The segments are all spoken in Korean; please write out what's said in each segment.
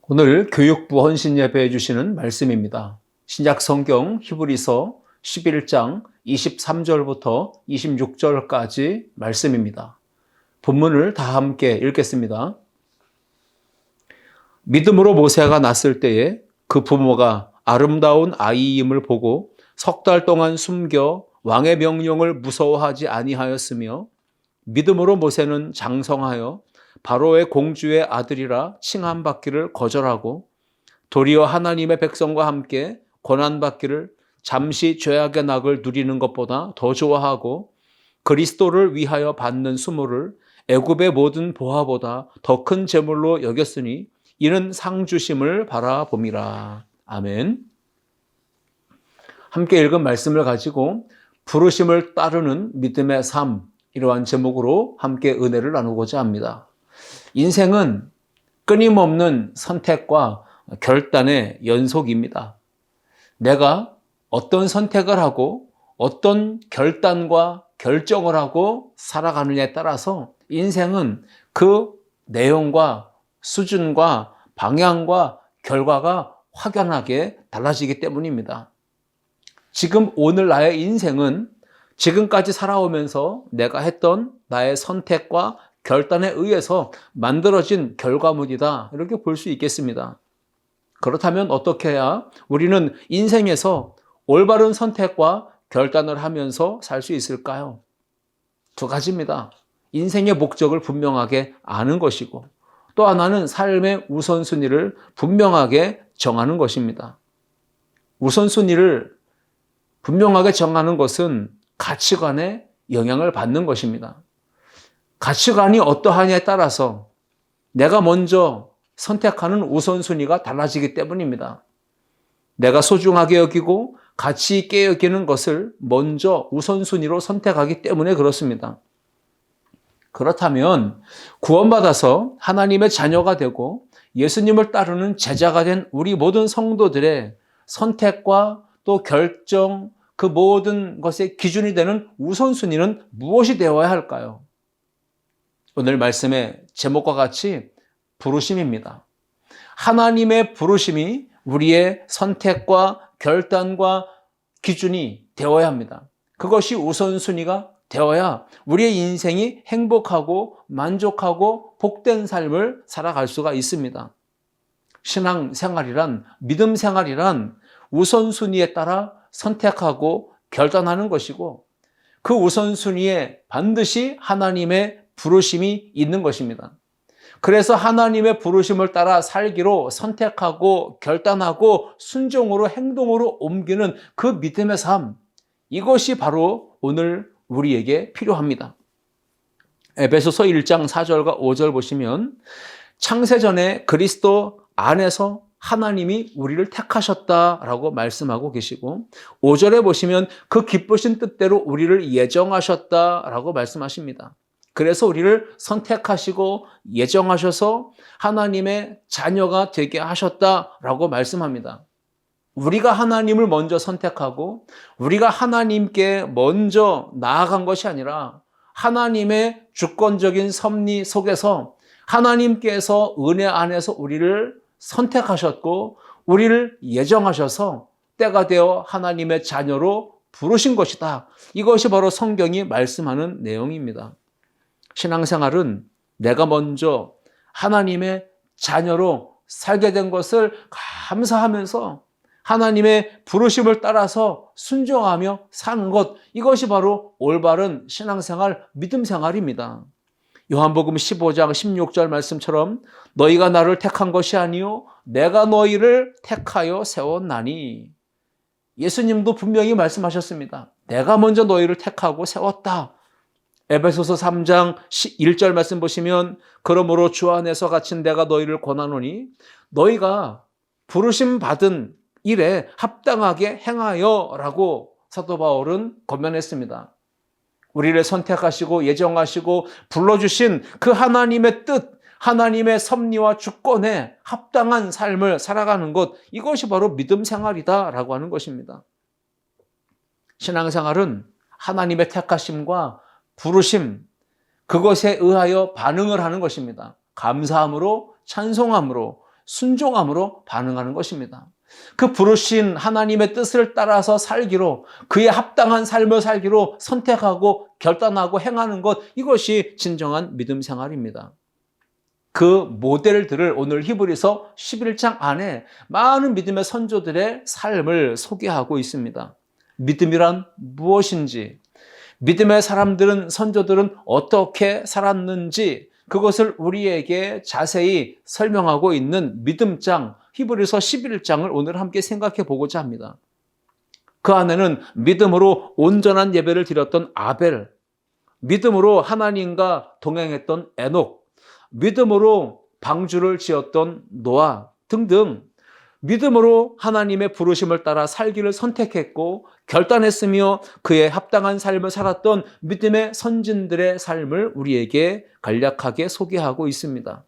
오늘 교육부 헌신 예배해 주시는 말씀입니다. 신약 성경 히브리서 11장 23절부터 26절까지 말씀입니다. 본문을 다 함께 읽겠습니다. 믿음으로 모세가 났을 때에 그 부모가 아름다운 아이임을 보고 석 달 동안 숨겨 왕의 명령을 무서워하지 아니하였으며, 믿음으로 모세는 장성하여 바로의 공주의 아들이라 칭함받기를 거절하고 도리어 하나님의 백성과 함께 고난받기를 잠시 죄악의 낙을 누리는 것보다 더 좋아하고 그리스도를 위하여 받는 수모를 애굽의 모든 보화보다 더 큰 재물로 여겼으니 이는 상 주심을 바라봄이라. 아멘. 함께 읽은 말씀을 가지고 부르심을 따르는 믿음의 삶, 이러한 제목으로 함께 은혜를 나누고자 합니다. 인생은 끊임없는 선택과 결단의 연속입니다. 내가 어떤 선택을 하고 어떤 결단과 결정을 하고 살아가느냐에 따라서 인생은 그 내용과 수준과 방향과 결과가 확연하게 달라지기 때문입니다. 지금 오늘 나의 인생은 지금까지 살아오면서 내가 했던 나의 선택과 결단에 의해서 만들어진 결과물이다, 이렇게 볼 수 있겠습니다. 그렇다면 어떻게 해야 우리는 인생에서 올바른 선택과 결단을 하면서 살 수 있을까요? 두 가지입니다. 인생의 목적을 분명하게 아는 것이고, 또 하나는 삶의 우선순위를 분명하게 정하는 것입니다. 우선순위를 분명하게 정하는 것은 가치관에 영향을 받는 것입니다. 가치관이 어떠하냐에 따라서 내가 먼저 선택하는 우선순위가 달라지기 때문입니다. 내가 소중하게 여기고 가치 있게 여기는 것을 먼저 우선순위로 선택하기 때문에 그렇습니다. 그렇다면 구원받아서 하나님의 자녀가 되고 예수님을 따르는 제자가 된 우리 모든 성도들의 선택과 또 결정, 그 모든 것의 기준이 되는 우선순위는 무엇이 되어야 할까요? 오늘 말씀의 제목과 같이 부르심입니다. 하나님의 부르심이 우리의 선택과 결단과 기준이 되어야 합니다. 그것이 우선순위가 되어야 우리의 인생이 행복하고 만족하고 복된 삶을 살아갈 수가 있습니다. 신앙생활이란, 믿음 생활이란 우선순위에 따라 선택하고 결단하는 것이고, 그 우선순위에 반드시 하나님의 부르심이 있는 것입니다. 그래서 하나님의 부르심을 따라 살기로 선택하고 결단하고 순종으로 행동으로 옮기는 그 믿음의 삶, 이것이 바로 오늘 우리에게 필요합니다. 에베소서 1장 4절과 5절 보시면 창세전에 그리스도 안에서 하나님이 우리를 택하셨다라고 말씀하고 계시고, 5절에 보시면 그 기쁘신 뜻대로 우리를 예정하셨다라고 말씀하십니다. 그래서 우리를 선택하시고 예정하셔서 하나님의 자녀가 되게 하셨다라고 말씀합니다. 우리가 하나님을 먼저 선택하고 우리가 하나님께 먼저 나아간 것이 아니라 하나님의 주권적인 섭리 속에서 하나님께서 은혜 안에서 우리를 선택하셨고 우리를 예정하셔서 때가 되어 하나님의 자녀로 부르신 것이다. 이것이 바로 성경이 말씀하는 내용입니다. 신앙생활은 내가 먼저 하나님의 자녀로 살게 된 것을 감사하면서 하나님의 부르심을 따라서 순종하며 사는 것, 이것이 바로 올바른 신앙생활, 믿음생활입니다. 요한복음 15장 16절 말씀처럼 너희가 나를 택한 것이 아니요 내가 너희를 택하여 세웠나니, 예수님도 분명히 말씀하셨습니다. 내가 먼저 너희를 택하고 세웠다. 에베소서 3장 1절 말씀 보시면 그러므로 주 안에서 갇힌 내가 너희를 권하노니 너희가 부르심 받은 일에 합당하게 행하여 라고 사도 바울은 권면했습니다. 우리를 선택하시고 예정하시고 불러주신 그 하나님의 뜻, 하나님의 섭리와 주권에 합당한 삶을 살아가는 것, 이것이 바로 믿음 생활이다라고 하는 것입니다. 신앙생활은 하나님의 택하심과 부르심, 그것에 의하여 반응을 하는 것입니다. 감사함으로, 찬송함으로, 순종함으로 반응하는 것입니다. 그 부르신 하나님의 뜻을 따라서 살기로, 그에 합당한 삶을 살기로 선택하고 결단하고 행하는 것, 이것이 진정한 믿음 생활입니다. 그 모델들을 오늘 히브리서 11장 안에 많은 믿음의 선조들의 삶을 소개하고 있습니다. 믿음이란 무엇인지, 믿음의 사람들은, 선조들은 어떻게 살았는지, 그것을 우리에게 자세히 설명하고 있는 믿음장, 히브리서 11장을 오늘 함께 생각해 보고자 합니다. 그 안에는 믿음으로 온전한 예배를 드렸던 아벨, 믿음으로 하나님과 동행했던 에녹, 믿음으로 방주를 지었던 노아 등등, 믿음으로 하나님의 부르심을 따라 살기를 선택했고 결단했으며 그에 합당한 삶을 살았던 믿음의 선진들의 삶을 우리에게 간략하게 소개하고 있습니다.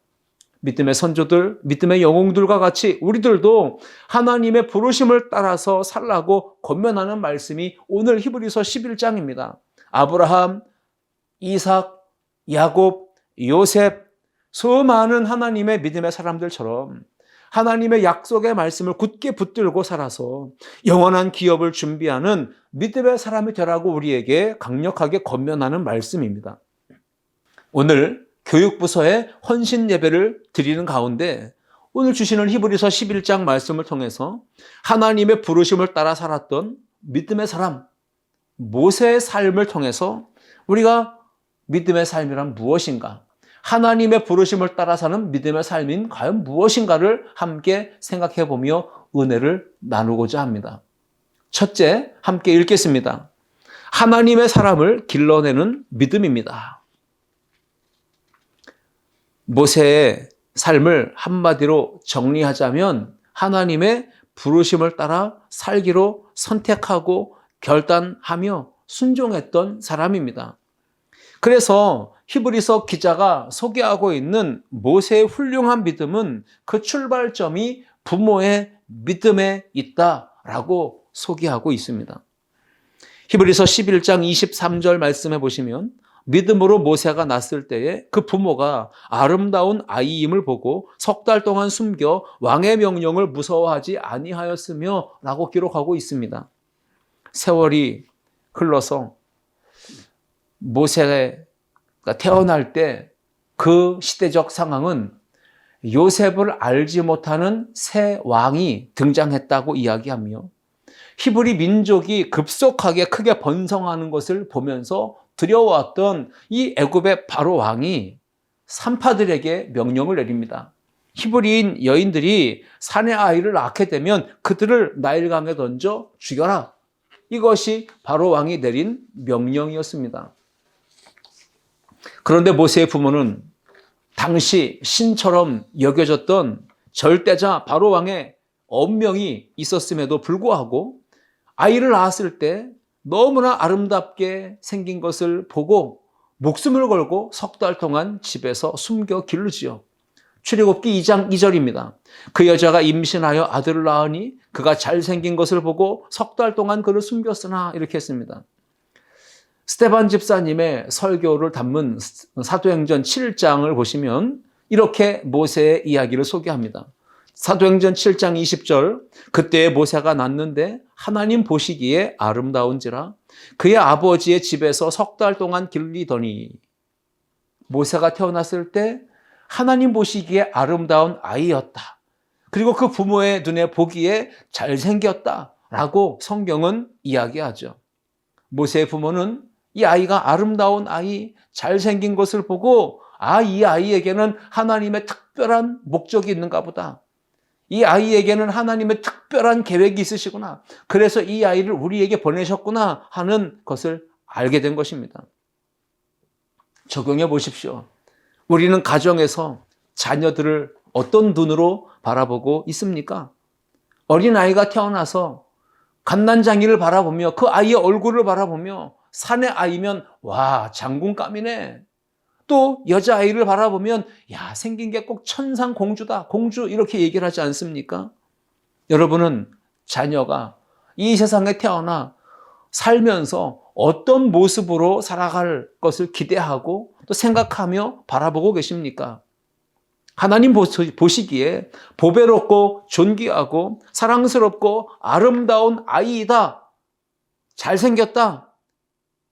믿음의 선조들, 믿음의 영웅들과 같이 우리들도 하나님의 부르심을 따라서 살라고 권면하는 말씀이 오늘 히브리서 11장입니다. 아브라함, 이삭, 야곱, 요셉, 수많은 하나님의 믿음의 사람들처럼 하나님의 약속의 말씀을 굳게 붙들고 살아서 영원한 기업을 준비하는 믿음의 사람이 되라고 우리에게 강력하게 권면하는 말씀입니다. 오늘 교육부서의 헌신 예배를 드리는 가운데 오늘 주시는 히브리서 11장 말씀을 통해서 하나님의 부르심을 따라 살았던 믿음의 사람, 모세의 삶을 통해서 우리가 믿음의 삶이란 무엇인가? 하나님의 부르심을 따라 사는 믿음의 삶인 과연 무엇인가를 함께 생각해 보며 은혜를 나누고자 합니다. 첫째, 함께 읽겠습니다. 하나님의 사람을 길러내는 믿음입니다. 모세의 삶을 한마디로 정리하자면 하나님의 부르심을 따라 살기로 선택하고 결단하며 순종했던 사람입니다. 그래서 히브리서 기자가 소개하고 있는 모세의 훌륭한 믿음은 그 출발점이 부모의 믿음에 있다라고 소개하고 있습니다. 히브리서 11장 23절 말씀해 보시면 믿음으로 모세가 낳았을 때에 그 부모가 아름다운 아이임을 보고 석 달 동안 숨겨 왕의 명령을 무서워하지 아니하였으며 라고 기록하고 있습니다. 세월이 흘러서 모세가 태어날 때 그 시대적 상황은 요셉을 알지 못하는 새 왕이 등장했다고 이야기하며 히브리 민족이 급속하게 크게 번성하는 것을 보면서 두려워왔던 이 애굽의 바로 왕이 산파들에게 명령을 내립니다. 히브리인 여인들이 사내 아이를 낳게 되면 그들을 나일강에 던져 죽여라. 이것이 바로 왕이 내린 명령이었습니다. 그런데 모세의 부모는 당시 신처럼 여겨졌던 절대자 바로 왕의 엄명이 있었음에도 불구하고 아이를 낳았을 때 너무나 아름답게 생긴 것을 보고 목숨을 걸고 석 달 동안 집에서 숨겨 기르지요. 출애굽기 2장 2절입니다. 그 여자가 임신하여 아들을 낳으니 그가 잘생긴 것을 보고 석 달 동안 그를 숨겼으나 이렇게 했습니다. 스테반 집사님의 설교를 담은 사도행전 7장을 보시면 이렇게 모세의 이야기를 소개합니다. 사도행전 7장 20절 그때 모세가 낳는데 하나님 보시기에 아름다운지라 그의 아버지의 집에서 석 달 동안 길리더니 모세가 태어났을 때 하나님 보시기에 아름다운 아이였다. 그리고 그 부모의 눈에 보기에 잘생겼다라고 성경은 이야기하죠. 모세의 부모는 이 아이가 아름다운 아이, 잘생긴 것을 보고 이 아이에게는 하나님의 특별한 목적이 있는가 보다. 이 아이에게는 하나님의 특별한 계획이 있으시구나. 그래서 이 아이를 우리에게 보내셨구나 하는 것을 알게 된 것입니다. 적용해 보십시오. 우리는 가정에서 자녀들을 어떤 눈으로 바라보고 있습니까? 어린아이가 태어나서 갓난장이를 바라보며 그 아이의 얼굴을 바라보며 사내 아이면 와 장군감이네. 또 여자아이를 바라보면 야 생긴 게 꼭 천상 공주다. 공주 이렇게 얘기를 하지 않습니까? 여러분은 자녀가 이 세상에 태어나 살면서 어떤 모습으로 살아갈 것을 기대하고 또 생각하며 바라보고 계십니까? 하나님 보시기에 보배롭고 존귀하고 사랑스럽고 아름다운 아이이다. 잘생겼다.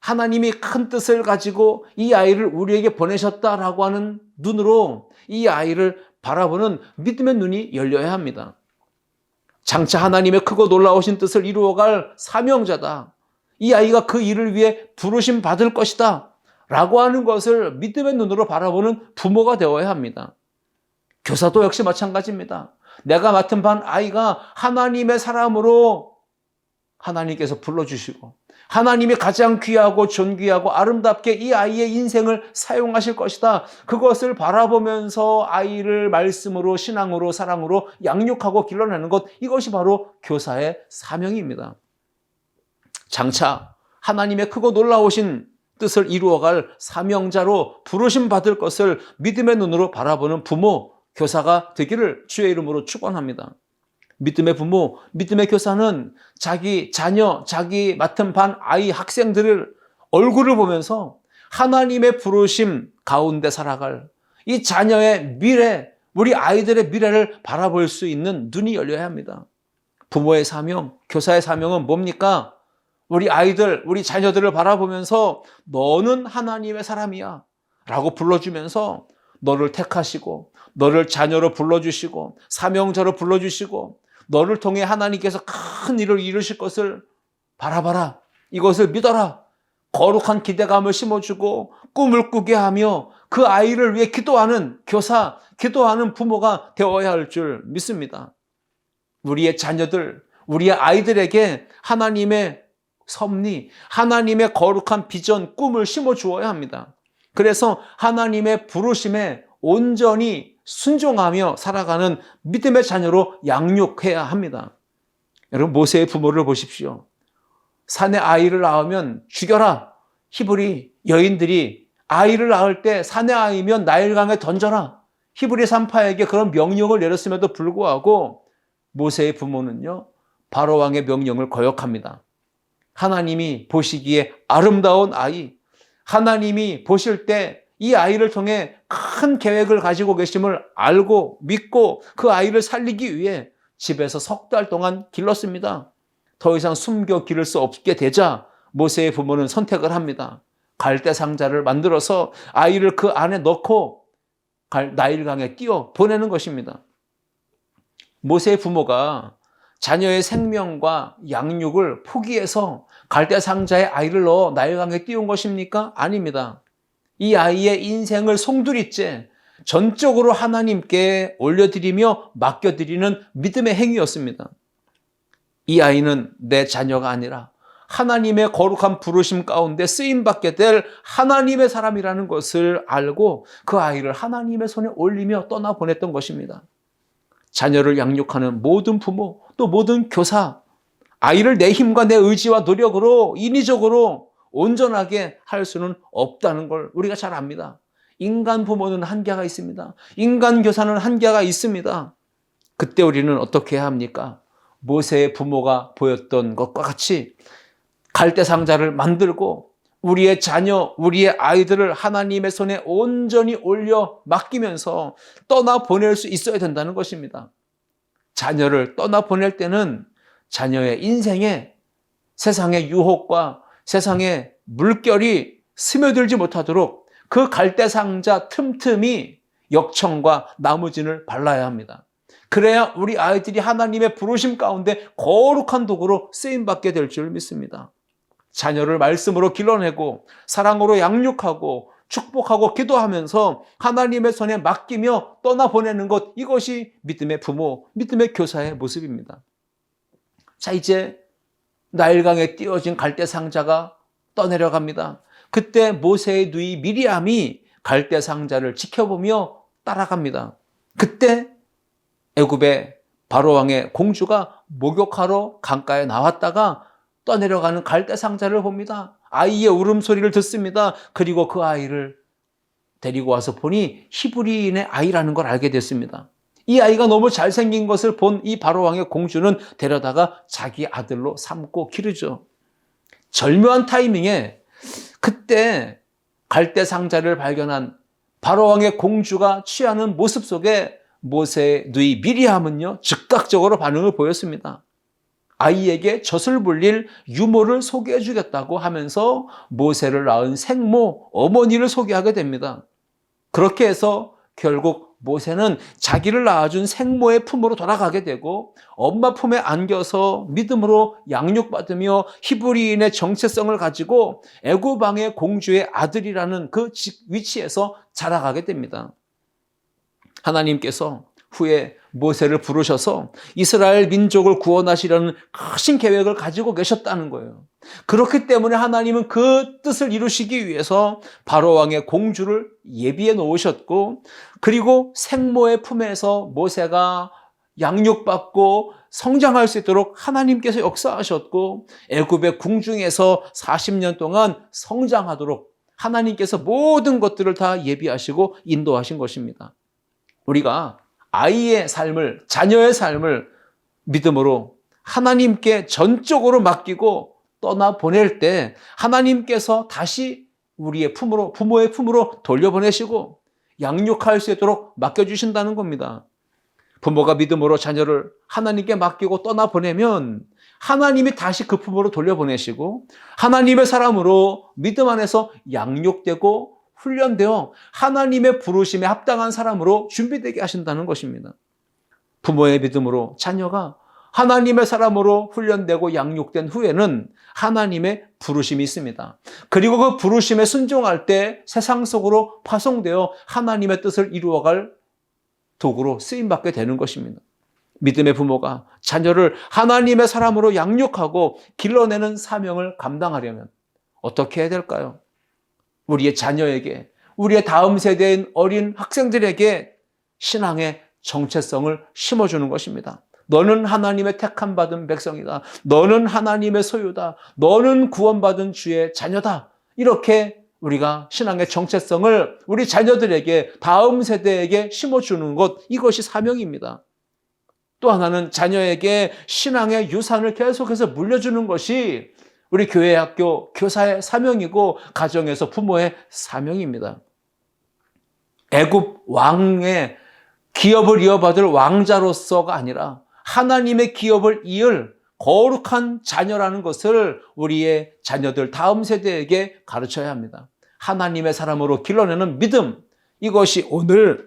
하나님이 큰 뜻을 가지고 이 아이를 우리에게 보내셨다라고 하는 눈으로 이 아이를 바라보는 믿음의 눈이 열려야 합니다. 장차 하나님의 크고 놀라우신 뜻을 이루어갈 사명자다. 이 아이가 그 일을 위해 부르심 받을 것이다. 라고 하는 것을 믿음의 눈으로 바라보는 부모가 되어야 합니다. 교사도 역시 마찬가지입니다. 내가 맡은 반 아이가 하나님의 사람으로 하나님께서 불러주시고 하나님이 가장 귀하고 존귀하고 아름답게 이 아이의 인생을 사용하실 것이다. 그것을 바라보면서 아이를 말씀으로 신앙으로 사랑으로 양육하고 길러내는 것, 이것이 바로 교사의 사명입니다. 장차 하나님의 크고 놀라우신 뜻을 이루어갈 사명자로 부르심 받을 것을 믿음의 눈으로 바라보는 부모, 교사가 되기를 주의 이름으로 축원합니다. 믿음의 부모, 믿음의 교사는 자기 자녀, 자기 맡은 반 아이 학생들을 얼굴을 보면서 하나님의 부르심 가운데 살아갈 이 자녀의 미래, 우리 아이들의 미래를 바라볼 수 있는 눈이 열려야 합니다. 부모의 사명, 교사의 사명은 뭡니까? 우리 아이들, 우리 자녀들을 바라보면서 너는 하나님의 사람이야 라고 불러주면서 너를 택하시고 너를 자녀로 불러주시고 사명자로 불러주시고 너를 통해 하나님께서 큰 일을 이루실 것을 바라봐라. 이것을 믿어라. 거룩한 기대감을 심어주고 꿈을 꾸게 하며 그 아이를 위해 기도하는 교사, 기도하는 부모가 되어야 할 줄 믿습니다. 우리의 자녀들, 우리의 아이들에게 하나님의 섭리, 하나님의 거룩한 비전, 꿈을 심어주어야 합니다. 그래서 하나님의 부르심에 온전히 순종하며 살아가는 믿음의 자녀로 양육해야 합니다. 여러분, 모세의 부모를 보십시오. 산에 아이를 낳으면 죽여라. 히브리 여인들이 아이를 낳을 때 산에 아이면 나일강에 던져라. 히브리 산파에게 그런 명령을 내렸음에도 불구하고 모세의 부모는요, 바로 왕의 명령을 거역합니다. 하나님이 보시기에 아름다운 아이, 하나님이 보실 때 이 아이를 통해 큰 계획을 가지고 계심을 알고 믿고 그 아이를 살리기 위해 집에서 석 달 동안 길렀습니다. 더 이상 숨겨 기를 수 없게 되자 모세의 부모는 선택을 합니다. 갈대 상자를 만들어서 아이를 그 안에 넣고 나일강에 띄워 보내는 것입니다. 모세의 부모가 자녀의 생명과 양육을 포기해서 갈대 상자에 아이를 넣어 나일강에 띄운 것입니까? 아닙니다. 이 아이의 인생을 송두리째 전적으로 하나님께 올려드리며 맡겨드리는 믿음의 행위였습니다. 이 아이는 내 자녀가 아니라 하나님의 거룩한 부르심 가운데 쓰임받게 될 하나님의 사람이라는 것을 알고 그 아이를 하나님의 손에 올리며 떠나보냈던 것입니다. 자녀를 양육하는 모든 부모, 또 모든 교사, 아이를 내 힘과 내 의지와 노력으로 인위적으로 온전하게 할 수는 없다는 걸 우리가 잘 압니다. 인간 부모는 한계가 있습니다. 인간 교사는 한계가 있습니다. 그때 우리는 어떻게 해야 합니까? 모세의 부모가 보였던 것과 같이 갈대 상자를 만들고 우리의 자녀, 우리의 아이들을 하나님의 손에 온전히 올려 맡기면서 떠나보낼 수 있어야 된다는 것입니다. 자녀를 떠나보낼 때는 자녀의 인생에 세상의 유혹과 세상의 물결이 스며들지 못하도록 그 갈대 상자 틈틈이 역청과 나무진을 발라야 합니다. 그래야 우리 아이들이 하나님의 부르심 가운데 거룩한 도구로 쓰임받게 될 줄 믿습니다. 자녀를 말씀으로 길러내고 사랑으로 양육하고 축복하고 기도하면서 하나님의 손에 맡기며 떠나보내는 것, 이것이 믿음의 부모, 믿음의 교사의 모습입니다. 자, 이제 나일강에 띄어진 갈대 상자가 떠내려갑니다. 그때 모세의 누이 미리암이 갈대 상자를 지켜보며 따라갑니다. 그때 애굽의 바로왕의 공주가 목욕하러 강가에 나왔다가 떠내려가는 갈대 상자를 봅니다. 아이의 울음소리를 듣습니다. 그리고 그 아이를 데리고 와서 보니 히브리인의 아이라는 걸 알게 됐습니다. 이 아이가 너무 잘생긴 것을 본 이 바로왕의 공주는 데려다가 자기 아들로 삼고 기르죠. 절묘한 타이밍에 그때 갈대 상자를 발견한 바로왕의 공주가 취하는 모습 속에 모세의 누이 미리암은요, 즉각적으로 반응을 보였습니다. 아이에게 젖을 불릴 유모를 소개해 주겠다고 하면서 모세를 낳은 생모, 어머니를 소개하게 됩니다. 그렇게 해서 결국 모세는 자기를 낳아준 생모의 품으로 돌아가게 되고 엄마 품에 안겨서 믿음으로 양육받으며 히브리인의 정체성을 가지고 애굽 왕의 공주의 아들이라는 그 위치에서 자라가게 됩니다. 하나님께서 후에 모세를 부르셔서 이스라엘 민족을 구원하시려는 크신 계획을 가지고 계셨다는 거예요. 그렇기 때문에 하나님은 그 뜻을 이루시기 위해서 바로왕의 공주를 예비해 놓으셨고, 그리고 생모의 품에서 모세가 양육받고 성장할 수 있도록 하나님께서 역사하셨고, 애굽의 궁중에서 40년 동안 성장하도록 하나님께서 모든 것들을 다 예비하시고 인도하신 것입니다. 우리가 아이의 삶을, 자녀의 삶을 믿음으로 하나님께 전적으로 맡기고 떠나 보낼 때 하나님께서 다시 우리의 품으로, 부모의 품으로 돌려보내시고 양육할 수 있도록 맡겨주신다는 겁니다. 부모가 믿음으로 자녀를 하나님께 맡기고 떠나보내면 하나님이 다시 그 품으로 돌려보내시고 하나님의 사람으로 믿음 안에서 양육되고 훈련되어 하나님의 부르심에 합당한 사람으로 준비되게 하신다는 것입니다. 부모의 믿음으로 자녀가 하나님의 사람으로 훈련되고 양육된 후에는 하나님의 부르심이 있습니다. 그리고 그 부르심에 순종할 때 세상 속으로 파송되어 하나님의 뜻을 이루어갈 도구로 쓰임받게 되는 것입니다. 믿음의 부모가 자녀를 하나님의 사람으로 양육하고 길러내는 사명을 감당하려면 어떻게 해야 될까요? 우리의 자녀에게, 우리의 다음 세대인 어린 학생들에게 신앙의 정체성을 심어주는 것입니다. 너는 하나님의 택함 받은 백성이다. 너는 하나님의 소유다. 너는 구원받은 주의 자녀다. 이렇게 우리가 신앙의 정체성을 우리 자녀들에게, 다음 세대에게 심어주는 것, 이것이 사명입니다. 또 하나는 자녀에게 신앙의 유산을 계속해서 물려주는 것이 우리 교회 학교 교사의 사명이고 가정에서 부모의 사명입니다. 애굽 왕의 기업을 이어받을 왕자로서가 아니라 하나님의 기업을 이을 거룩한 자녀라는 것을 우리의 자녀들, 다음 세대에게 가르쳐야 합니다. 하나님의 사람으로 길러내는 믿음, 이것이 오늘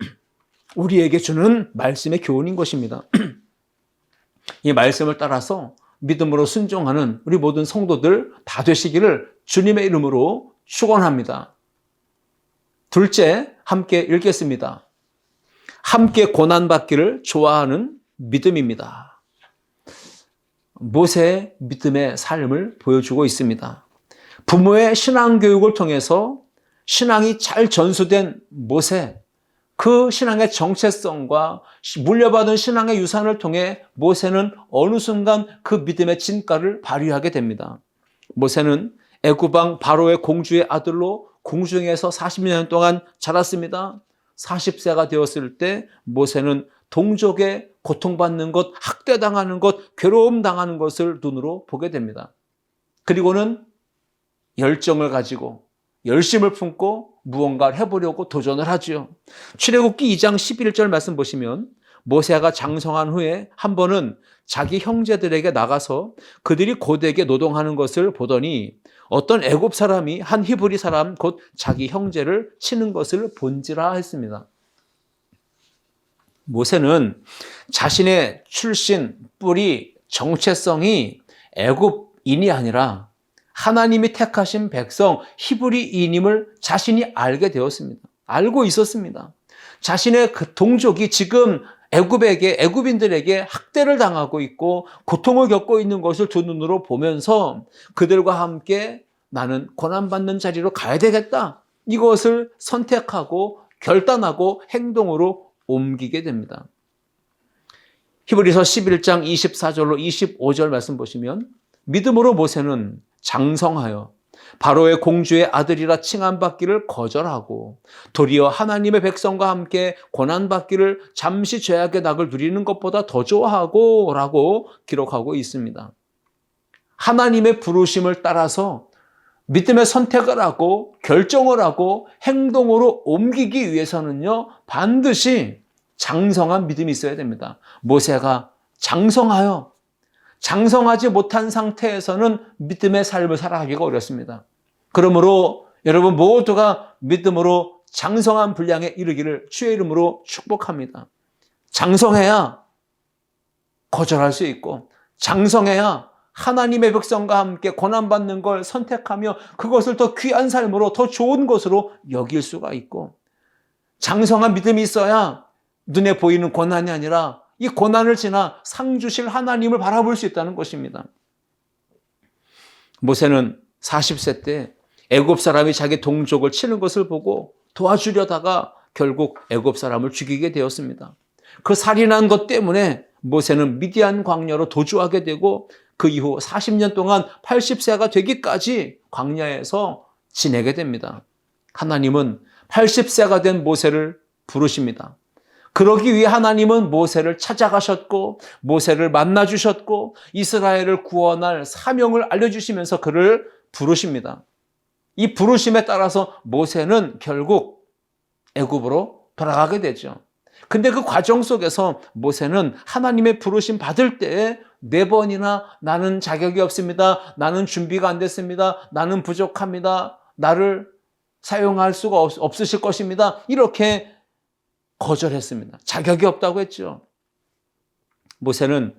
우리에게 주는 말씀의 교훈인 것입니다. 이 말씀을 따라서 믿음으로 순종하는 우리 모든 성도들 다 되시기를 주님의 이름으로 축원합니다. 둘째, 함께 읽겠습니다. 함께 고난받기를 좋아하는 믿음입니다. 모세의 믿음의 삶을 보여주고 있습니다. 부모의 신앙교육을 통해서 신앙이 잘 전수된 모세, 그 신앙의 정체성과 물려받은 신앙의 유산을 통해 모세는 어느 순간 그 믿음의 진가를 발휘하게 됩니다. 모세는 애굽왕 바로의 공주의 아들로 궁중에서 40년 동안 자랐습니다. 40세가 되었을 때 모세는 동족의 고통받는 것, 학대당하는 것, 괴로움 당하는 것을 눈으로 보게 됩니다. 그리고는 열정을 가지고 열심을 품고 무언가를 해보려고 도전을 하죠. 출애굽기 2장 11절 말씀 보시면 모세가 장성한 후에 한 번은 자기 형제들에게 나가서 그들이 고되게 노동하는 것을 보더니 어떤 애굽 사람이 한 히브리 사람 곧 자기 형제를 치는 것을 본지라 했습니다. 모세는 자신의 출신, 뿌리, 정체성이 애굽인이 아니라 하나님이 택하신 백성 히브리인임을 자신이 알게 되었습니다. 알고 있었습니다. 자신의 그 동족이 지금 애굽인들에게 학대를 당하고 있고 고통을 겪고 있는 것을 두 눈으로 보면서 그들과 함께 나는 고난받는 자리로 가야 되겠다. 이것을 선택하고 결단하고 행동으로 옮기게 됩니다. 히브리서 11장 24절로 25절 말씀 보시면 믿음으로 모세는 장성하여 바로의 공주의 아들이라 칭함받기를 거절하고 도리어 하나님의 백성과 함께 고난받기를 잠시 죄악의 낙을 누리는 것보다 더 좋아하고 라고 기록하고 있습니다. 하나님의 부르심을 따라서 믿음의 선택을 하고 결정을 하고 행동으로 옮기기 위해서는요, 반드시 장성한 믿음이 있어야 됩니다. 모세가 장성하지 못한 상태에서는 믿음의 삶을 살아가기가 어렵습니다. 그러므로 여러분 모두가 믿음으로 장성한 분량에 이르기를 주의 이름으로 축복합니다. 장성해야 거절할 수 있고, 장성해야 하나님의 백성과 함께 고난받는 걸 선택하며 그것을 더 귀한 삶으로, 더 좋은 것으로 여길 수가 있고, 장성한 믿음이 있어야 눈에 보이는 고난이 아니라 이 고난을 지나 상 주실 하나님을 바라볼 수 있다는 것입니다. 모세는 40세 때 애굽 사람이 자기 동족을 치는 것을 보고 도와주려다가 결국 애굽 사람을 죽이게 되었습니다. 그 살인한 것 때문에 모세는 미디안 광야로 도주하게 되고 그 이후 40년 동안 80세가 되기까지 광야에서 지내게 됩니다. 하나님은 80세가 된 모세를 부르십니다. 그러기 위해 하나님은 모세를 찾아가셨고 모세를 만나주셨고 이스라엘을 구원할 사명을 알려주시면서 그를 부르십니다. 이 부르심에 따라서 모세는 결국 애굽으로 돌아가게 되죠. 근데 그 과정 속에서 모세는 하나님의 부르심 받을 때에 4번이나 나는 자격이 없습니다. 나는 준비가 안 됐습니다. 나는 부족합니다. 나를 사용할 수가 없으실 것입니다. 이렇게 거절했습니다. 자격이 없다고 했죠. 모세는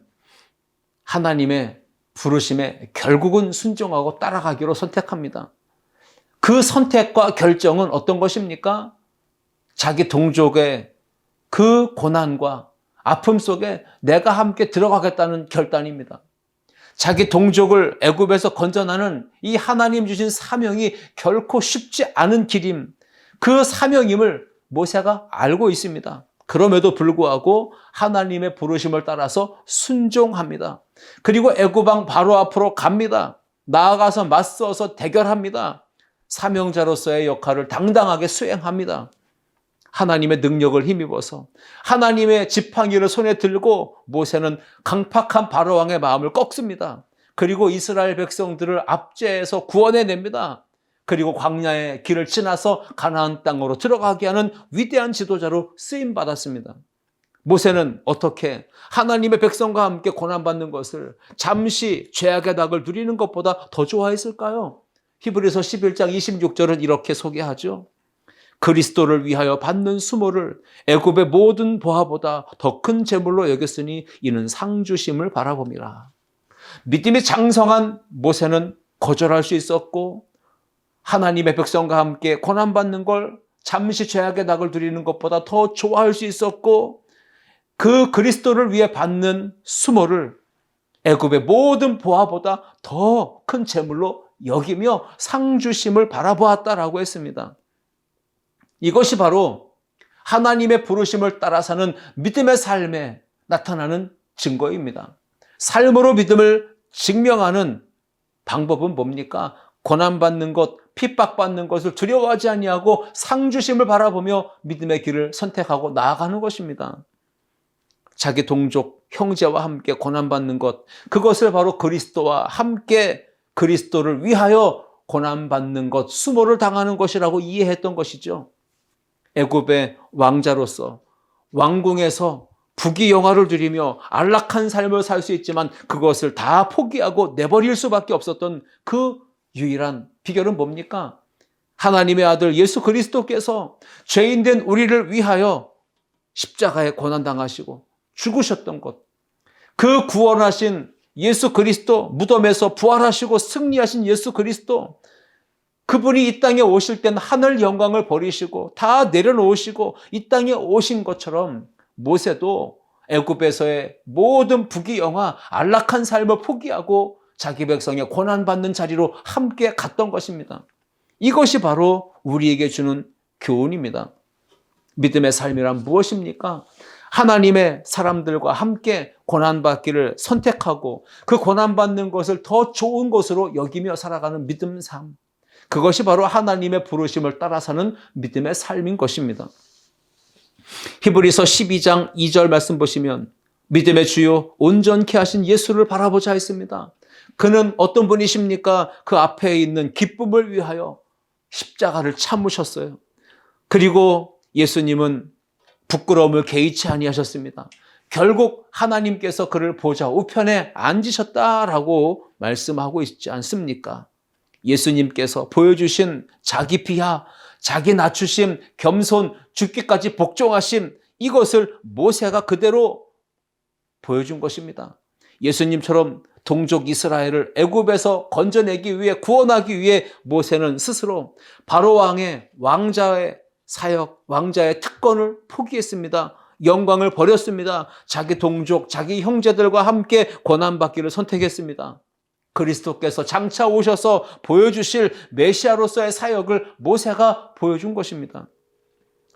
하나님의 부르심에 결국은 순종하고 따라가기로 선택합니다. 그 선택과 결정은 어떤 것입니까? 자기 동족의 그 고난과 아픔 속에 내가 함께 들어가겠다는 결단입니다. 자기 동족을 애굽에서 건져나는 이 하나님 주신 사명이 결코 쉽지 않은 길임, 그 사명임을 모세가 알고 있습니다. 그럼에도 불구하고 하나님의 부르심을 따라서 순종합니다. 그리고 애굽 왕 바로 앞으로 갑니다. 나아가서 맞서서 대결합니다. 사명자로서의 역할을 당당하게 수행합니다. 하나님의 능력을 힘입어서 하나님의 지팡이를 손에 들고 모세는 강팍한 바로 왕의 마음을 꺾습니다. 그리고 이스라엘 백성들을 압제해서 구원해냅니다. 그리고 광야의 길을 지나서 가나안 땅으로 들어가게 하는 위대한 지도자로 쓰임받았습니다. 모세는 어떻게 하나님의 백성과 함께 고난받는 것을 잠시 죄악의 낙을 누리는 것보다 더 좋아했을까요? 히브리서 11장 26절은 이렇게 소개하죠. 그리스도를 위하여 받는 수모를 애굽의 모든 보화보다 더 큰 재물로 여겼으니 이는 상 주심을 바라봄이라. 믿음이 장성한 모세는 거절할 수 있었고 하나님의 백성과 함께 고난받는 걸 잠시 죄악의 낙을 누리는 것보다 더 좋아할 수 있었고 그 그리스도를 위해 받는 수모를 애굽의 모든 보화보다 더 큰 재물로 여기며 상 주심을 바라보았다라고 했습니다. 이것이 바로 하나님의 부르심을 따라 사는 믿음의 삶에 나타나는 증거입니다. 삶으로 믿음을 증명하는 방법은 뭡니까? 고난받는 것, 핍박받는 것을 두려워하지 아니하고 상주심을 바라보며 믿음의 길을 선택하고 나아가는 것입니다. 자기 동족, 형제와 함께 고난받는 것, 그것을 바로 그리스도와 함께 그리스도를 위하여 고난받는 것, 수모를 당하는 것이라고 이해했던 것이죠. 애굽의 왕자로서 왕궁에서 부귀영화를 누리며 안락한 삶을 살 수 있지만 그것을 다 포기하고 내버릴 수밖에 없었던 그 유일한 비결은 뭡니까? 하나님의 아들 예수 그리스도께서 죄인된 우리를 위하여 십자가에 고난당하시고 죽으셨던 것, 그 구원하신 예수 그리스도, 무덤에서 부활하시고 승리하신 예수 그리스도, 그분이 이 땅에 오실 땐 하늘 영광을 버리시고 다 내려놓으시고 이 땅에 오신 것처럼 모세도 애굽에서의 모든 부귀영화, 안락한 삶을 포기하고 자기 백성의 고난받는 자리로 함께 갔던 것입니다. 이것이 바로 우리에게 주는 교훈입니다. 믿음의 삶이란 무엇입니까? 하나님의 사람들과 함께 고난받기를 선택하고 그 고난받는 것을 더 좋은 것으로 여기며 살아가는 믿음 삶. 그것이 바로 하나님의 부르심을 따라 사는 믿음의 삶인 것입니다. 히브리서 12장 2절 말씀 보시면 믿음의 주요 온전케 하신 예수를 바라보자 했습니다. 그는 어떤 분이십니까? 그 앞에 있는 기쁨을 위하여 십자가를 참으셨어요. 그리고 예수님은 부끄러움을 개의치 아니하셨습니다. 결국 하나님께서 그를 보좌 우편에 앉으셨다라고 말씀하고 있지 않습니까? 예수님께서 보여주신 자기 비하, 자기 낮추심, 겸손, 죽기까지 복종하심, 이것을 모세가 그대로 보여준 것입니다. 예수님처럼 동족 이스라엘을 애굽에서 건져내기 위해, 구원하기 위해 모세는 스스로 바로 왕의 왕자의 사역, 왕자의 특권을 포기했습니다. 영광을 버렸습니다. 자기 동족, 자기 형제들과 함께 고난받기를 선택했습니다. 그리스도께서 장차 오셔서 보여주실 메시아로서의 사역을 모세가 보여준 것입니다.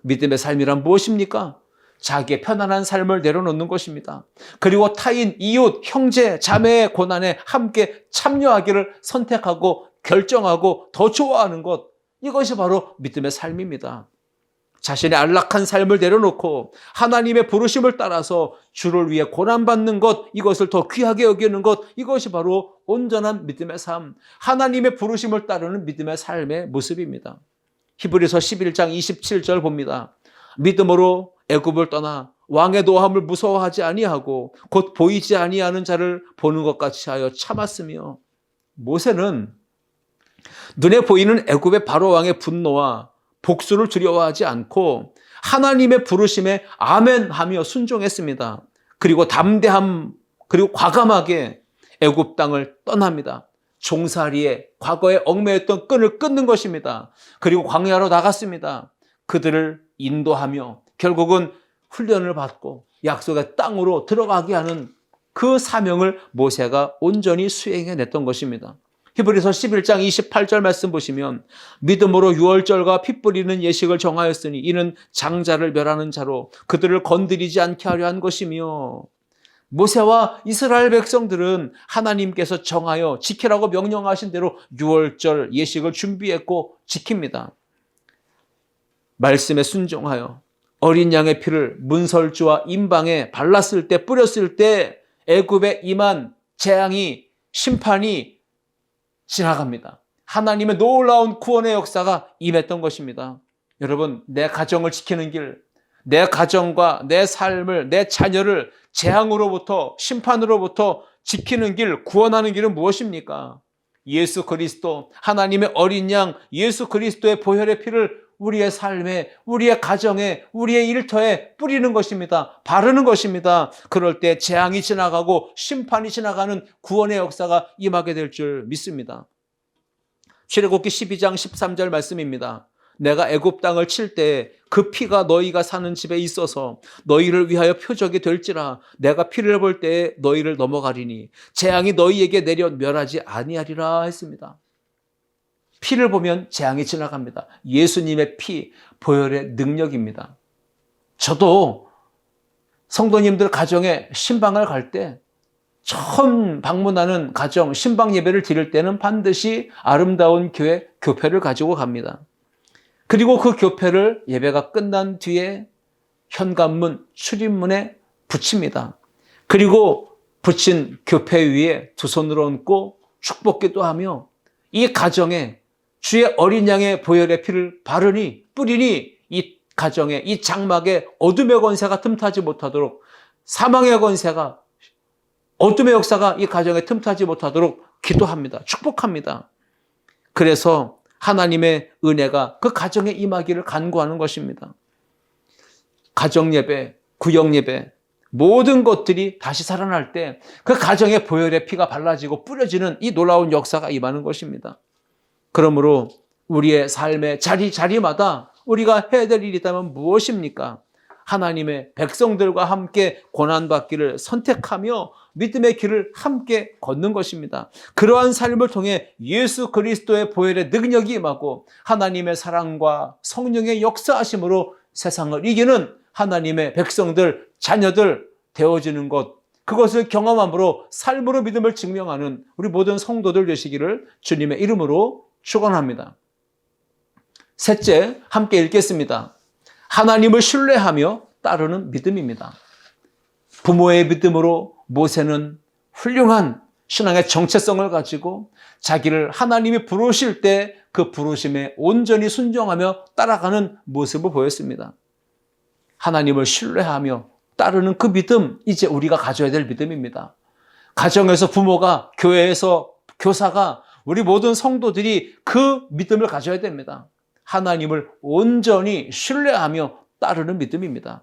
믿음의 삶이란 무엇입니까? 자기의 편안한 삶을 내려놓는 것입니다. 그리고 타인, 이웃, 형제, 자매의 고난에 함께 참여하기를 선택하고 결정하고 더 좋아하는 것, 이것이 바로 믿음의 삶입니다. 자신의 안락한 삶을 내려놓고 하나님의 부르심을 따라서 주를 위해 고난받는 것, 이것을 더 귀하게 여기는 것, 이것이 바로 온전한 믿음의 삶, 하나님의 부르심을 따르는 믿음의 삶의 모습입니다. 히브리서 11장 27절 봅니다. 믿음으로 애굽을 떠나 왕의 노함을 무서워하지 아니하고 곧 보이지 아니하는 자를 보는 것 같이 하여 참았으며, 모세는 눈에 보이는 애굽의 바로 왕의 분노와 복수를 두려워하지 않고 하나님의 부르심에 아멘하며 순종했습니다. 그리고 담대함, 그리고 과감하게 애굽 땅을 떠납니다. 종살이에 과거에 얽매였던 끈을 끊는 것입니다. 그리고 광야로 나갔습니다. 그들을 인도하며 결국은 훈련을 받고 약속의 땅으로 들어가게 하는 그 사명을 모세가 온전히 수행해냈던 것입니다. 히브리서 11장 28절 말씀 보시면 믿음으로 유월절과 피 뿌리는 예식을 정하였으니 이는 장자를 멸하는 자로 그들을 건드리지 않게 하려 한 것이며, 모세와 이스라엘 백성들은 하나님께서 정하여 지키라고 명령하신 대로 유월절 예식을 준비했고 지킵니다. 말씀에 순종하여 어린 양의 피를 문설주와 임방에 발랐을 때, 뿌렸을 때 애굽에 임한 재앙이, 심판이 지나갑니다. 하나님의 놀라운 구원의 역사가 임했던 것입니다. 여러분, 내 가정을 지키는 길, 내 가정과 내 삶을, 내 자녀를 재앙으로부터, 심판으로부터 지키는 길, 구원하는 길은 무엇입니까? 예수 그리스도, 하나님의 어린 양 예수 그리스도의 보혈의 피를 우리의 삶에, 우리의 가정에, 우리의 일터에 뿌리는 것입니다. 바르는 것입니다. 그럴 때 재앙이 지나가고 심판이 지나가는 구원의 역사가 임하게 될 줄 믿습니다. 출애굽기 12장 13절 말씀입니다. 내가 애굽 땅을 칠 때 그 피가 너희가 사는 집에 있어서 너희를 위하여 표적이 될지라. 내가 피를 볼 때에 너희를 넘어가리니 재앙이 너희에게 내려 멸하지 아니하리라 했습니다. 피를 보면 재앙이 지나갑니다. 예수님의 피, 보혈의 능력입니다. 저도 성도님들 가정에 신방을 갈 때 처음 방문하는 가정, 신방 예배를 드릴 때는 반드시 아름다운 교회 교패를 가지고 갑니다. 그리고 그 교패를 예배가 끝난 뒤에 현관문, 출입문에 붙입니다. 그리고 붙인 교패 위에 두 손으로 얹고 축복기도 하며 이 가정에 주의 어린 양의 보혈의 피를 바르니, 뿌리니 이 가정에, 이 장막에 어둠의 권세가 틈타지 못하도록, 사망의 권세가, 어둠의 역사가 이 가정에 틈타지 못하도록 기도합니다. 축복합니다. 그래서 하나님의 은혜가 그 가정에 임하기를 간구하는 것입니다. 가정예배, 구역예배, 모든 것들이 다시 살아날 때 그 가정에 보혈의 피가 발라지고 뿌려지는 이 놀라운 역사가 임하는 것입니다. 그러므로 우리의 삶의 자리마다 우리가 해야 될 일이 있다면 무엇입니까? 하나님의 백성들과 함께 고난받기를 선택하며 믿음의 길을 함께 걷는 것입니다. 그러한 삶을 통해 예수 그리스도의 보혈의 능력이 임하고 하나님의 사랑과 성령의 역사하심으로 세상을 이기는 하나님의 백성들, 자녀들 되어지는 것, 그것을 경험함으로 삶으로 믿음을 증명하는 우리 모든 성도들 되시기를 주님의 이름으로 축원합니다. 셋째, 함께 읽겠습니다. 하나님을 신뢰하며 따르는 믿음입니다. 부모의 믿음으로 모세는 훌륭한 신앙의 정체성을 가지고 자기를 하나님이 부르실 때 그 부르심에 온전히 순종하며 따라가는 모습을 보였습니다. 하나님을 신뢰하며 따르는 그 믿음, 이제 우리가 가져야 될 믿음입니다. 가정에서 부모가, 교회에서 교사가, 우리 모든 성도들이 그 믿음을 가져야 됩니다. 하나님을 온전히 신뢰하며 따르는 믿음입니다.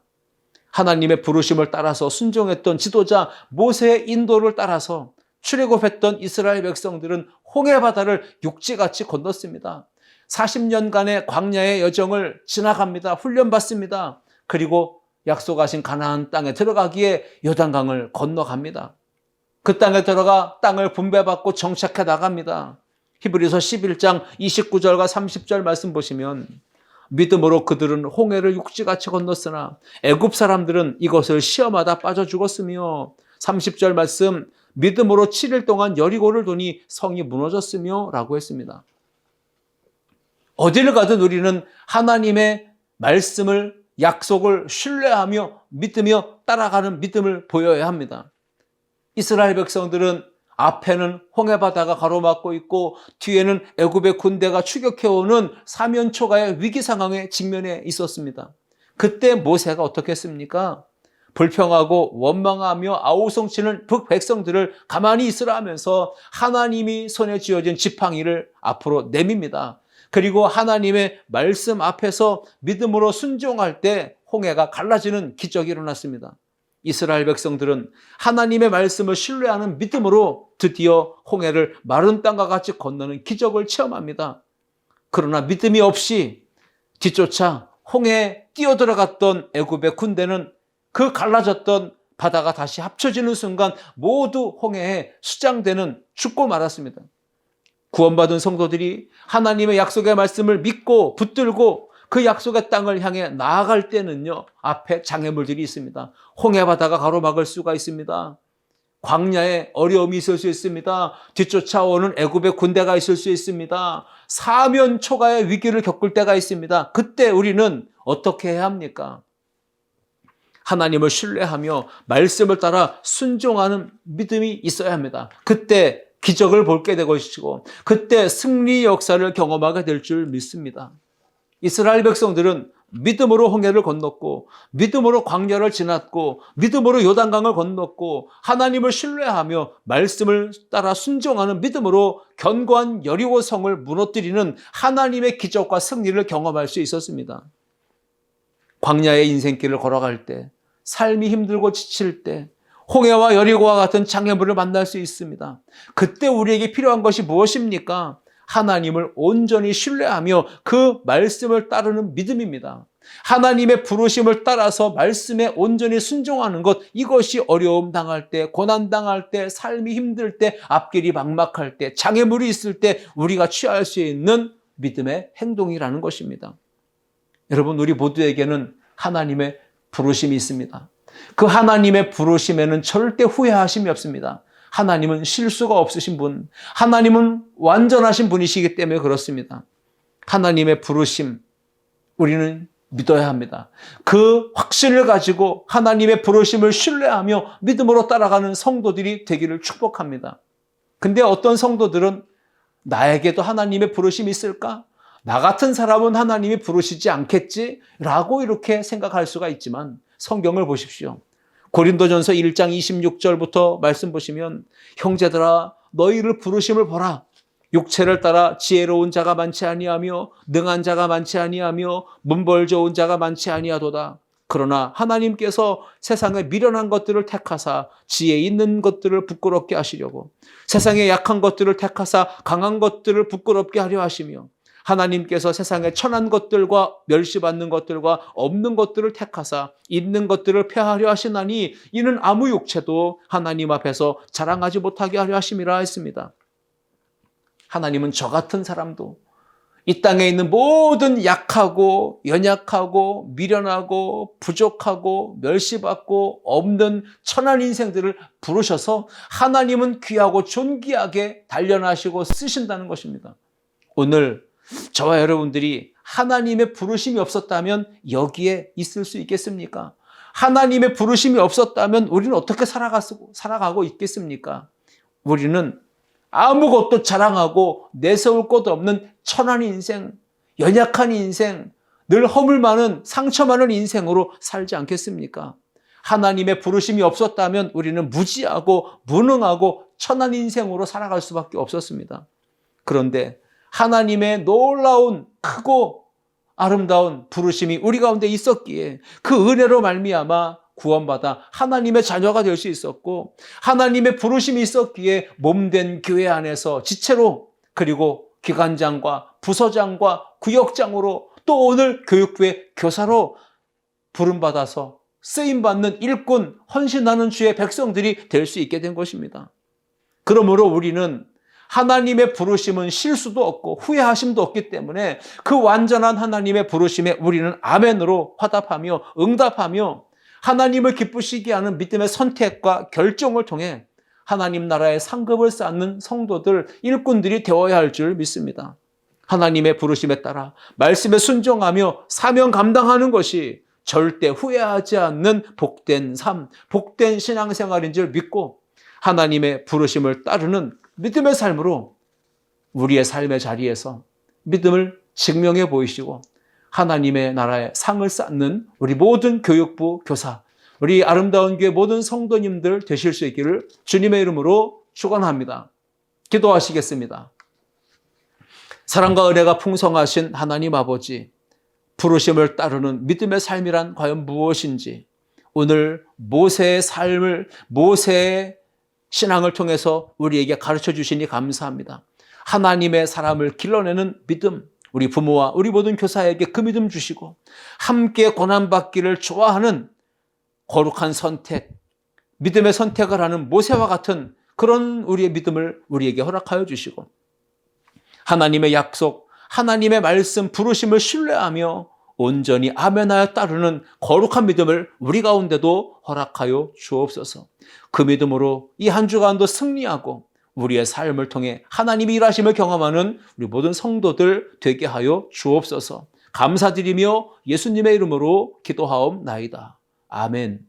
하나님의 부르심을 따라서 순종했던 지도자 모세의 인도를 따라서 출애굽했던 이스라엘 백성들은 홍해바다를 육지같이 건넜습니다. 40년간의 광야의 여정을 지나갑니다. 훈련받습니다. 그리고 약속하신 가나안 땅에 들어가기에 요단강을 건너갑니다. 그 땅에 들어가 땅을 분배받고 정착해 나갑니다. 히브리서 11장 29절과 30절 말씀 보시면 믿음으로 그들은 홍해를 육지같이 건넜으나 애굽 사람들은 이것을 시험하다 빠져 죽었으며 30절 말씀 믿음으로 7일 동안 여리고를 도니 성이 무너졌으며 라고 했습니다. 어디를 가든 우리는 하나님의 말씀을 약속을 신뢰하며 믿으며 따라가는 믿음을 보여야 합니다. 이스라엘 백성들은 앞에는 홍해바다가 가로막고 있고 뒤에는 애굽의 군대가 추격해오는 사면초가의 위기 상황에 직면해 있었습니다. 그때 모세가 어떻게 했습니까? 불평하고 원망하며 아우성치는 북백성들을 가만히 있으라 하면서 하나님이 손에 쥐어진 지팡이를 앞으로 내밉니다. 그리고 하나님의 말씀 앞에서 믿음으로 순종할 때 홍해가 갈라지는 기적이 일어났습니다. 이스라엘 백성들은 하나님의 말씀을 신뢰하는 믿음으로 드디어 홍해를 마른 땅과 같이 건너는 기적을 체험합니다. 그러나 믿음이 없이 뒤쫓아 홍해에 뛰어들어갔던 애굽의 군대는 그 갈라졌던 바다가 다시 합쳐지는 순간 모두 홍해에 수장되는 죽고 말았습니다. 구원받은 성도들이 하나님의 약속의 말씀을 믿고 붙들고 그 약속의 땅을 향해 나아갈 때는요, 앞에 장애물들이 있습니다. 홍해바다가 가로막을 수가 있습니다. 광야에 어려움이 있을 수 있습니다. 뒤쫓아오는 애굽의 군대가 있을 수 있습니다. 사면초가의 위기를 겪을 때가 있습니다. 그때 우리는 어떻게 해야 합니까? 하나님을 신뢰하며 말씀을 따라 순종하는 믿음이 있어야 합니다. 그때 기적을 보게 될 것이고 그때 승리 역사를 경험하게 될 줄 믿습니다. 이스라엘 백성들은 믿음으로 홍해를 건넜고 믿음으로 광야를 지났고 믿음으로 요단강을 건넜고 하나님을 신뢰하며 말씀을 따라 순종하는 믿음으로 견고한 여리고 성을 무너뜨리는 하나님의 기적과 승리를 경험할 수 있었습니다. 광야의 인생길을 걸어갈 때, 삶이 힘들고 지칠 때 홍해와 여리고와 같은 장애물을 만날 수 있습니다. 그때 우리에게 필요한 것이 무엇입니까? 하나님을 온전히 신뢰하며 그 말씀을 따르는 믿음입니다. 하나님의 부르심을 따라서 말씀에 온전히 순종하는 것, 이것이 어려움 당할 때, 고난 당할 때, 삶이 힘들 때, 앞길이 막막할 때, 장애물이 있을 때 우리가 취할 수 있는 믿음의 행동이라는 것입니다. 여러분, 우리 모두에게는 하나님의 부르심이 있습니다. 그 하나님의 부르심에는 절대 후회하심이 없습니다. 하나님은 실수가 없으신 분, 하나님은 완전하신 분이시기 때문에 그렇습니다. 하나님의 부르심, 우리는 믿어야 합니다. 그 확신을 가지고 하나님의 부르심을 신뢰하며 믿음으로 따라가는 성도들이 되기를 축복합니다. 근데 어떤 성도들은 나에게도 하나님의 부르심이 있을까? 나 같은 사람은 하나님이 부르시지 않겠지? 라고 이렇게 생각할 수가 있지만 성경을 보십시오. 고린도전서 1장 26절부터 말씀 보시면 형제들아 너희를 부르심을 보라. 육체를 따라 지혜로운 자가 많지 아니하며 능한 자가 많지 아니하며 문벌 좋은 자가 많지 아니하도다. 그러나 하나님께서 세상에 미련한 것들을 택하사 지혜 있는 것들을 부끄럽게 하시려고 세상에 약한 것들을 택하사 강한 것들을 부끄럽게 하려 하시며 하나님께서 세상에 천한 것들과 멸시받는 것들과 없는 것들을 택하사 있는 것들을 폐하려 하시나니 이는 아무 육체도 하나님 앞에서 자랑하지 못하게 하려 하심이라 했습니다. 하나님은 저 같은 사람도 이 땅에 있는 모든 약하고 연약하고 미련하고 부족하고 멸시받고 없는 천한 인생들을 부르셔서 하나님은 귀하고 존귀하게 단련하시고 쓰신다는 것입니다. 오늘 저와 여러분들이 하나님의 부르심이 없었다면 여기에 있을 수 있겠습니까? 하나님의 부르심이 없었다면 우리는 어떻게 살아가고 있겠습니까? 우리는 아무것도 자랑하고 내세울 것 없는 천한 인생, 연약한 인생, 늘 허물 많은 상처 많은 인생으로 살지 않겠습니까? 하나님의 부르심이 없었다면 우리는 무지하고 무능하고 천한 인생으로 살아갈 수밖에 없었습니다. 그런데 하나님의 놀라운 크고 아름다운 부르심이 우리 가운데 있었기에 그 은혜로 말미암아 구원받아 하나님의 자녀가 될 수 있었고, 하나님의 부르심이 있었기에 몸된 교회 안에서 지체로, 그리고 기관장과 부서장과 구역장으로, 또 오늘 교육부의 교사로 부름받아서 쓰임받는 일꾼, 헌신하는 주의 백성들이 될 수 있게 된 것입니다. 그러므로 우리는 하나님의 부르심은 실수도 없고 후회하심도 없기 때문에 그 완전한 하나님의 부르심에 우리는 아멘으로 화답하며 응답하며 하나님을 기쁘시게 하는 믿음의 선택과 결정을 통해 하나님 나라의 상급을 쌓는 성도들, 일꾼들이 되어야 할 줄 믿습니다. 하나님의 부르심에 따라 말씀에 순종하며 사명 감당하는 것이 절대 후회하지 않는 복된 삶, 복된 신앙생활인 줄 믿고 하나님의 부르심을 따르는 믿음의 삶으로 우리의 삶의 자리에서 믿음을 증명해 보이시고 하나님의 나라의 상을 쌓는 우리 모든 교육부 교사, 우리 아름다운 교회 모든 성도님들 되실 수 있기를 주님의 이름으로 축원합니다. 기도하시겠습니다. 사랑과 은혜가 풍성하신 하나님 아버지, 부르심을 따르는 믿음의 삶이란 과연 무엇인지 오늘 모세의 삶을, 모세의 신앙을 통해서 우리에게 가르쳐 주시니 감사합니다. 하나님의 사람을 길러내는 믿음, 우리 부모와 우리 모든 교사에게 그 믿음 주시고 함께 고난받기를 좋아하는 거룩한 선택, 믿음의 선택을 하는 모세와 같은 그런 우리의 믿음을 우리에게 허락하여 주시고 하나님의 약속, 하나님의 말씀, 부르심을 신뢰하며 온전히 아멘하여 따르는 거룩한 믿음을 우리 가운데도 허락하여 주옵소서. 그 믿음으로 이 한 주간도 승리하고 우리의 삶을 통해 하나님이 일하심을 경험하는 우리 모든 성도들 되게 하여 주옵소서. 감사드리며 예수님의 이름으로 기도하옵나이다. 아멘.